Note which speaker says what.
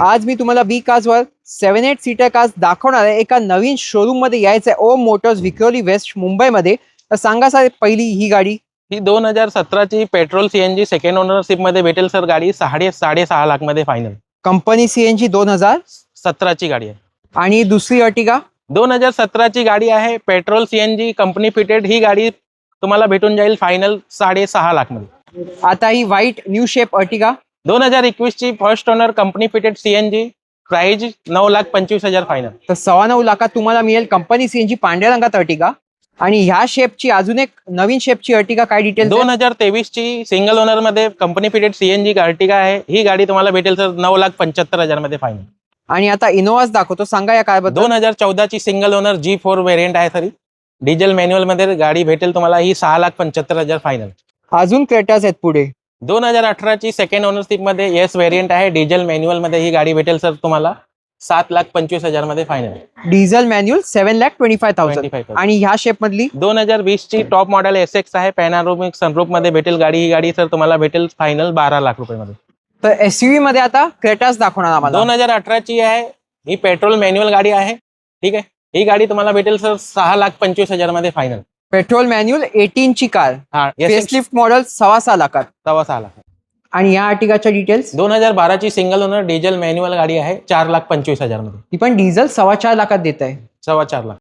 Speaker 1: आज मी तुम्हाला बी कार्सवर 7-8 seater cars दाखवणार आहे. एका नवीन शोरूम मध्ये यायचं आहे, ओम मोटर्स विक्रोली वेस्ट मुंबईमध्ये. तर सांगा सर, पहिली ही गाडी
Speaker 2: ही 2017 ची पेट्रोल सीएनजी सेकंड ओनरशिप मध्ये भेटेल सर. गाडी 6.5 लाख मध्ये फायनल.
Speaker 1: कंपनी सीएनजी 2017
Speaker 2: ची गाडी आहे.
Speaker 1: आणि दुसरी अर्टिगा
Speaker 2: 2017 ची गाडी आहे, पेट्रोल सीएनजी कंपनी फिटेड. ही गाडी तुम्हाला भेटून जाईल फायनल 6.5 लाख मध्ये.
Speaker 1: आता ही व्हाईट न्यू शेप अर्टिगा
Speaker 2: 2021 ची first owner company fitted CNG. Price 9,25,000 final.
Speaker 1: तर 9.25 लाखात तुम्हाला मिळेल कंपनी सीएनजी पांढऱ्या रंगात अर्टिगा. आणि ह्या शेपची अजून एक नवीन शेपची अर्टिगा, काय डिटेल?
Speaker 2: 2023 ची सिंगल ओनर मध्ये कंपनी फिटेड सीएनजी अर्टिगा आहे. ही गाडी तुम्हाला भेटेल सर 9,75,000 मध्ये फायनल.
Speaker 1: आणि आता इनोवाच दाखवतो, सांगा या कारबद्दल.
Speaker 2: 2014 ची सिंगल ओनर G4 व्हेरियंट आहे सर. डिझेल मॅन्युअल मध्ये गाडी भेटेल तुम्हाला. ही 6,75,000 फायनल.
Speaker 1: अजून क्रेटास आहेत पुढे.
Speaker 2: 2018 ची सेकंड ओनरशिप मध्ये एस व्हेरियंट आहे, डिझेल मॅन्युअल मध्ये. ही गाडी भेटेल सर तुम्हाला 7,25,000 मध्ये फायनल.
Speaker 1: Diesel manual 7,25,000.
Speaker 2: 25,000.
Speaker 1: आणि ह्या शेप मधली
Speaker 2: 2020 ची टॉप मॉडेल SX आहे, पॅनारोमिक सनरूफ मध्ये भेटेल गाडी. ही गाडी सर तुम्हाला भेटेल फायनल 12 लाख रुपये मध्ये.
Speaker 1: तर एसयूव्ही मध्ये आता क्रेटास दाखवणार आम्हाला.
Speaker 2: 2018 ची आहे, ही पेट्रोल मॅन्युअल गाडी आहे. ठीक आहे, ही गाडी तुम्हाला भेटेल सर 6,25,000 मध्ये फायनल.
Speaker 1: पेट्रोल मॅन्युअल 18 ची कार,
Speaker 2: हा,
Speaker 1: फेसलिफ्ट मॉडेल 6.25 लाखात.
Speaker 2: 6.25 लाख.
Speaker 1: आणि या अर्टिगाच्या डिटेल्स
Speaker 2: 2012 ची सिंगल ओनर डिझेल मॅन्युअल गाडी आहे, 4,25,000 मध्ये.
Speaker 1: ही पण डिझेल 4.25 लाखात देत आहे.
Speaker 2: 4.25 लाख.